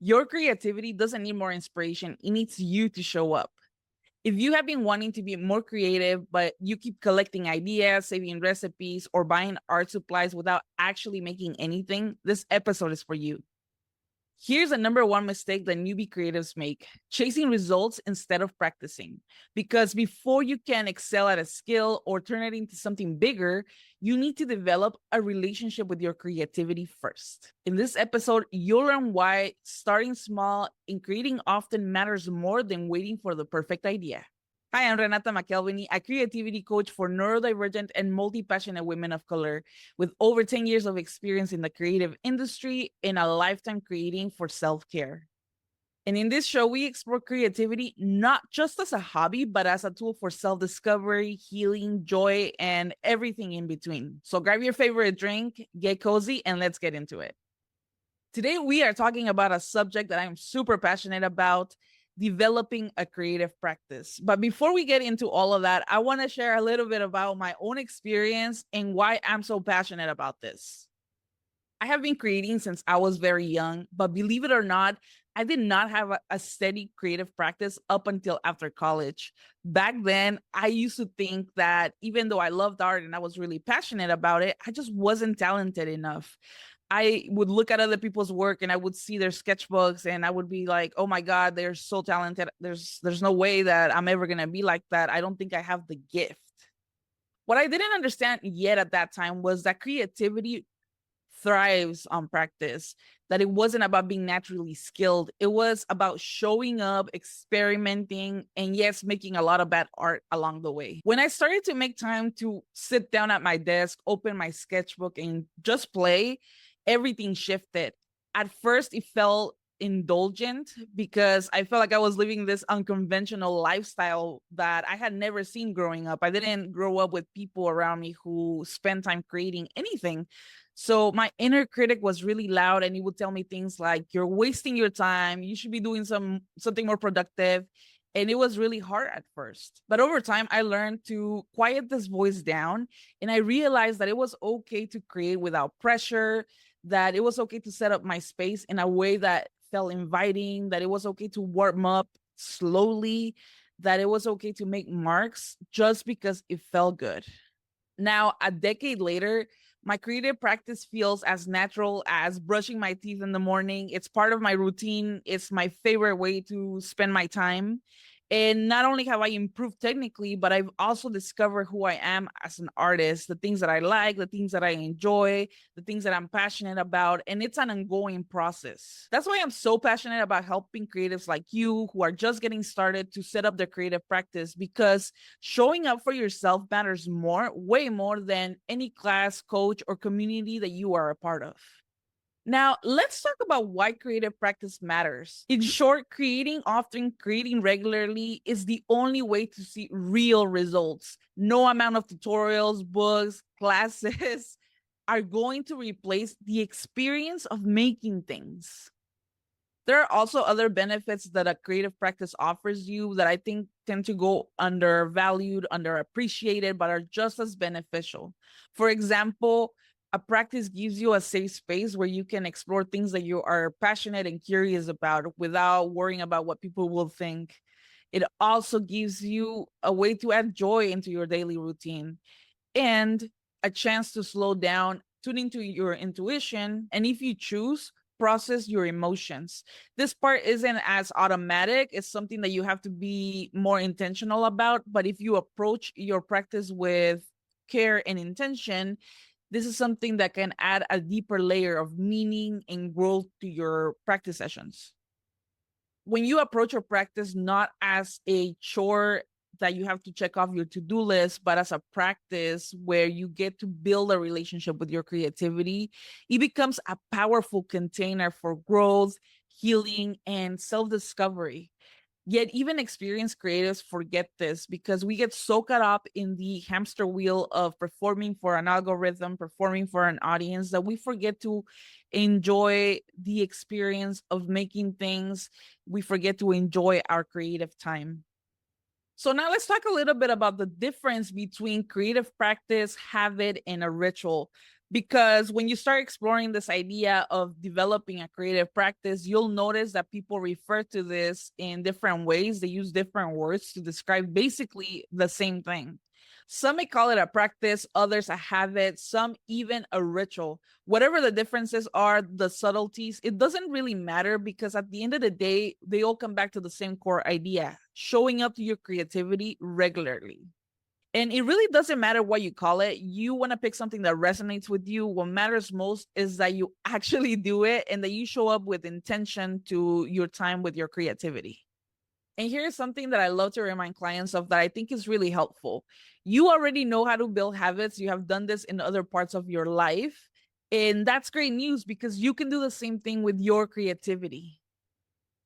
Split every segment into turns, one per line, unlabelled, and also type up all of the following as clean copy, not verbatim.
Your creativity doesn't need more inspiration, it needs you to show up. If you have been wanting to be more creative, but you keep collecting ideas, saving recipes, or buying art supplies without actually making anything, this episode is for you. Here's a number one mistake that newbie creatives make: chasing results instead of practicing. Because before you can excel at a skill or turn it into something bigger, you need to develop a relationship with your creativity first. In this episode, you'll learn why starting small and creating often matters more than waiting for the perfect idea. Hi, I'm Renata McElvany, a creativity coach for neurodivergent and multi-passionate women of color with over 10 years of experience in the creative industry and a lifetime creating for self-care. And in this show, we explore creativity not just as a hobby, but as a tool for self-discovery, healing, joy, and everything in between. So grab your favorite drink, get cozy, and let's get into it. Today, we are talking about a subject that I'm super passionate about: developing a creative practice. But before we get into all of that, I want to share a little bit about my own experience and why I'm so passionate about this. I have been creating since I was very young, but believe it or not, I did not have a steady creative practice up until after college. Back then, I used to think that even though I loved art and I was really passionate about it, I just wasn't talented enough. I would look at other people's work and I would see their sketchbooks and I would be like, "Oh my god, they're so talented. There's no way that I'm ever going to be like that. I don't think I have the gift." What I didn't understand yet at that time was that creativity thrives on practice, that it wasn't about being naturally skilled. It was about showing up, experimenting, and yes, making a lot of bad art along the way. When I started to make time to sit down at my desk, open my sketchbook, and just play, everything shifted. At first, it felt indulgent because I felt like I was living this unconventional lifestyle that I had never seen growing up. I didn't grow up with people around me who spent time creating anything. So my inner critic was really loud and he would tell me things like, "You're wasting your time. You should be doing something more productive." And it was really hard at first. But over time, I learned to quiet this voice down. And I realized that it was okay to create without pressure, that it was okay to set up my space in a way that felt inviting, that it was okay to warm up slowly, that it was okay to make marks just because it felt good. Now, a decade later, my creative practice feels as natural as brushing my teeth in the morning. It's part of my routine. It's my favorite way to spend my time. And not only have I improved technically, but I've also discovered who I am as an artist, the things that I like, the things that I enjoy, the things that I'm passionate about. And it's an ongoing process. That's why I'm so passionate about helping creatives like you who are just getting started to set up their creative practice, because showing up for yourself matters more, way more than any class, coach, or community that you are a part of. Now, let's talk about why creative practice matters. In short, creating often, creating regularly is the only way to see real results. No amount of tutorials, books, classes are going to replace the experience of making things. There are also other benefits that a creative practice offers you that I think tend to go undervalued, underappreciated, but are just as beneficial. For example, a practice gives you a safe space where you can explore things that you are passionate and curious about without worrying about what people will think. It also gives you a way to add joy into your daily routine and a chance to slow down, tune into your intuition, and if you choose, process your emotions. This part isn't as automatic, it's something that you have to be more intentional about. But if you approach your practice with care and intention, this is something that can add a deeper layer of meaning and growth to your practice sessions. When you approach your practice not as a chore that you have to check off your to-do list, but as a practice where you get to build a relationship with your creativity, it becomes a powerful container for growth, healing, and self-discovery. Yet even experienced creatives forget this because we get so caught up in the hamster wheel of performing for an algorithm, performing for an audience, that we forget to enjoy the experience of making things. We forget to enjoy our creative time. So now let's talk a little bit about the difference between creative practice, habit, and a ritual. Because when you start exploring this idea of developing a creative practice, you'll notice that people refer to this in different ways. They use different words to describe basically the same thing. Some may call it a practice, others a habit, some even a ritual. Whatever the differences are, the subtleties, it doesn't really matter, because at the end of the day, they all come back to the same core idea: showing up to your creativity regularly. And it really doesn't matter what you call it. You want to pick something that resonates with you. What matters most is that you actually do it and that you show up with intention to your time with your creativity. And here's something that I love to remind clients of that I think is really helpful. You already know how to build habits. You have done this in other parts of your life. And that's great news, because you can do the same thing with your creativity.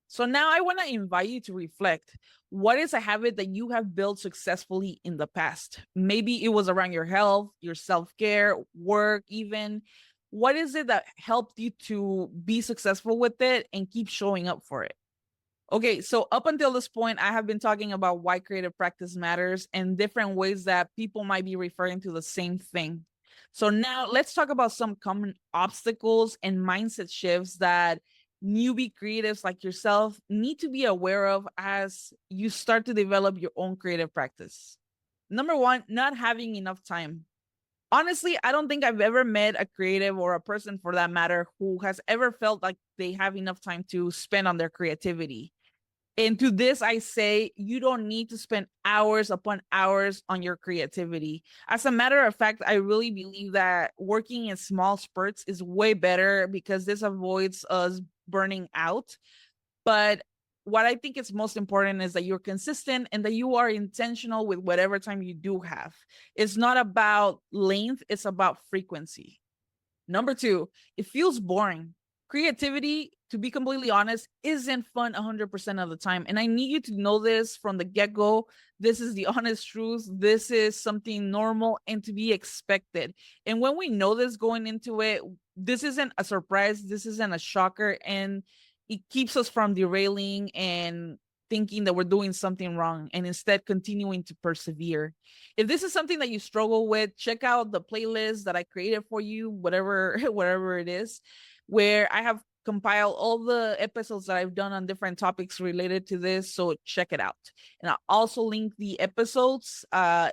So now I want to invite you to reflect. What is a habit that you have built successfully in the past? Maybe it was around your health, your self care, work, even. What is it that helped you to be successful with it and keep showing up for it? Okay, so up until this point, I have been talking about why creative practice matters and different ways that people might be referring to the same thing. So now let's talk about some common obstacles and mindset shifts that newbie creatives like yourself need to be aware of as you start to develop your own creative practice. Number one, not having enough time. Honestly, I don't think I've ever met a creative, or a person for that matter, who has ever felt like they have enough time to spend on their creativity. And to this, I say you don't need to spend hours upon hours on your creativity. As a matter of fact, I really believe that working in small spurts is way better, because this avoids us burning out. But what I think is most important is that you're consistent and that you are intentional with whatever time you do have. It's not about length, it's about frequency. Number two, it feels boring. Creativity, to be completely honest, isn't fun 100% of the time. And I need you to know this from the get go. This is the honest truth. This is something normal and to be expected. And when we know this going into it, this isn't a surprise. This isn't a shocker. And it keeps us from derailing and thinking that we're doing something wrong, and instead continuing to persevere. If this is something that you struggle with, check out the playlist that I created for you, whatever whatever it is, where I have compiled all the episodes that I've done on different topics related to this. So check it out. And I'll also link the episodes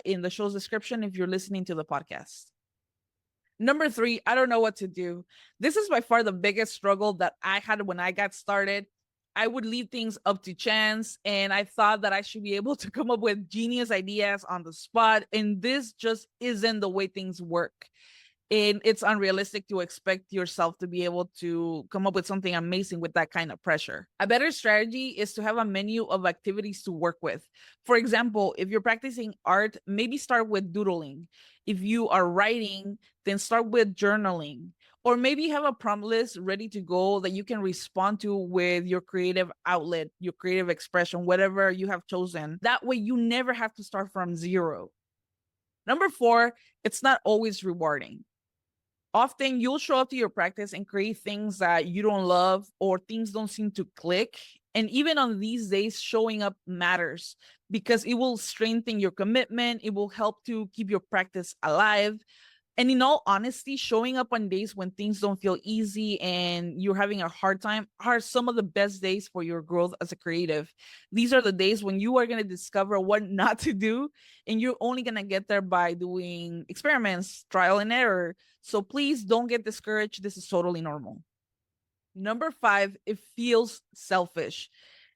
in the show's description if you're listening to the podcast. Number three, I don't know what to do. This is by far the biggest struggle that I had when I got started. I would leave things up to chance, and I thought that I should be able to come up with genius ideas on the spot. And this just isn't the way things work. And it's unrealistic to expect yourself to be able to come up with something amazing with that kind of pressure. A better strategy is to have a menu of activities to work with. For example, if you're practicing art, maybe start with doodling. If you are writing, then start with journaling. Or maybe have a prompt list ready to go that you can respond to with your creative outlet, your creative expression, whatever you have chosen. That way, you never have to start from zero. Number four, it's not always rewarding. Often you'll show up to your practice and create things that you don't love, or things don't seem to click. And even on these days, showing up matters, because it will strengthen your commitment. It will help to keep your practice alive. And in all honesty, showing up on days when things don't feel easy and you're having a hard time are some of the best days for your growth as a creative. These are the days when you are going to discover what not to do, and you're only going to get there by doing experiments, trial and error. So please don't get discouraged. This is totally normal. Number five, it feels selfish.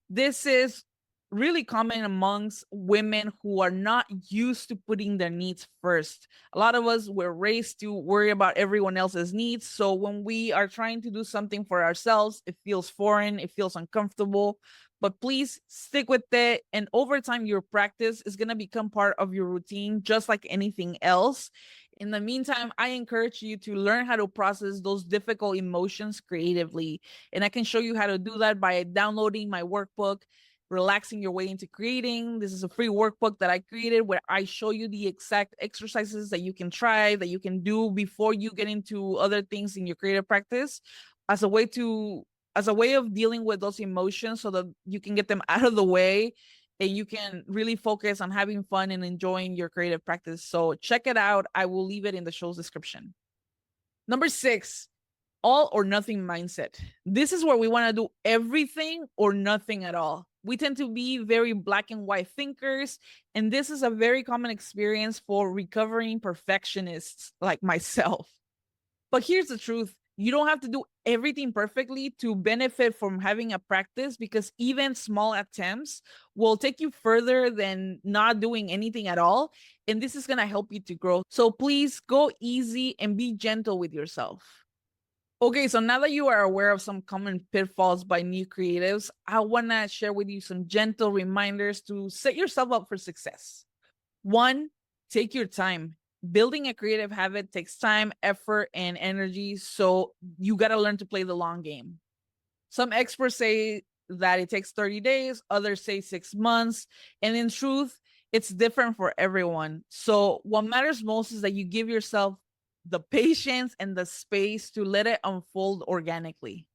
This is really common amongst women who are not used to putting their needs first. A lot of us were raised to worry about everyone else's needs. So when we are trying to do something for ourselves, it feels foreign, it feels uncomfortable. But please stick with it. And over time, your practice is going to become part of your routine, just like anything else. In the meantime, I encourage you to learn how to process those difficult emotions creatively. And I can show you how to do that by downloading my workbook, Relaxing Your Way into Creating. This is a free workbook that I created where I show you the exact exercises that you can try, that you can do before you get into other things in your creative practice, as a way to as a way of dealing with those emotions, so that you can get them out of the way and you can really focus on having fun and enjoying your creative practice. So check it out. I will leave it in the show's description. Number 6, all or nothing mindset. This is where we want to do everything or nothing at all. We tend to be very black and white thinkers, and this is a very common experience for recovering perfectionists like myself. But here's the truth: you don't have to do everything perfectly to benefit from having a practice, because even small attempts will take you further than not doing anything at all. And this is going to help you to grow. So please go easy and be gentle with yourself. Okay, so now that you are aware of some common pitfalls by new creatives, I want to share with you some gentle reminders to set yourself up for success. One, take your time. Building a creative habit takes time, effort, and energy, so you got to learn to play the long game. Some experts say that it takes 30 days, others say 6 months, and in truth, it's different for everyone. So, what matters most is that you give yourself the patience and the space to let it unfold organically.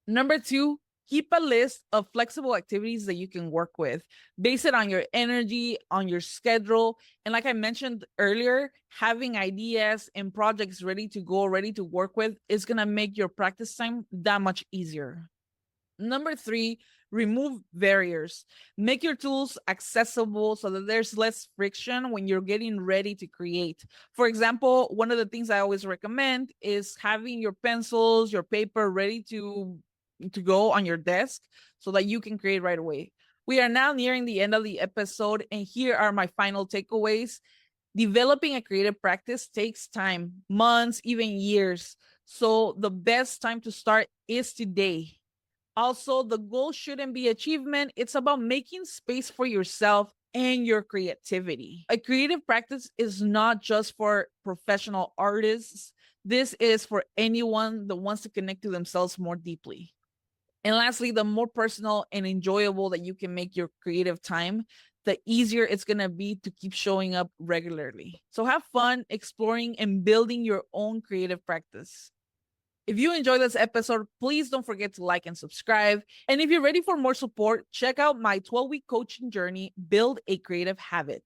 Number 2, keep a list of flexible activities that you can work with. Base it on your energy, on your schedule. And like I mentioned earlier, having ideas and projects ready to go, ready to work with is going to make your practice time that much easier. Number 3, remove barriers. Make your tools accessible so that there's less friction when you're getting ready to create. For example, one of the things I always recommend is having your pencils, your paper ready to go on your desk so that you can create right away. We are now nearing the end of the episode, and here are my final takeaways. Developing a creative practice takes time, months, even years. So the best time to start is today. Also, the goal shouldn't be achievement, it's about making space for yourself and your creativity. A creative practice is not just for professional artists, this is for anyone that wants to connect to themselves more deeply. And lastly, the more personal and enjoyable that you can make your creative time, the easier it's going to be to keep showing up regularly. So have fun exploring and building your own creative practice. If you enjoyed this episode, please don't forget to like and subscribe. And if you're ready for more support, check out my 12-week coaching journey, Build a Creative Habit.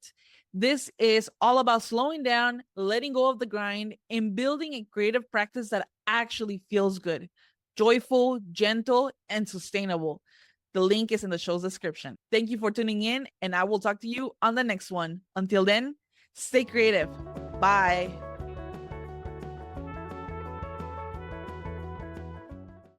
This is all about slowing down, letting go of the grind, and building a creative practice that actually feels good, joyful, gentle, and sustainable. The link is in the show's description. Thank you for tuning in, and I will talk to you on the next one. Until then, stay creative. Bye.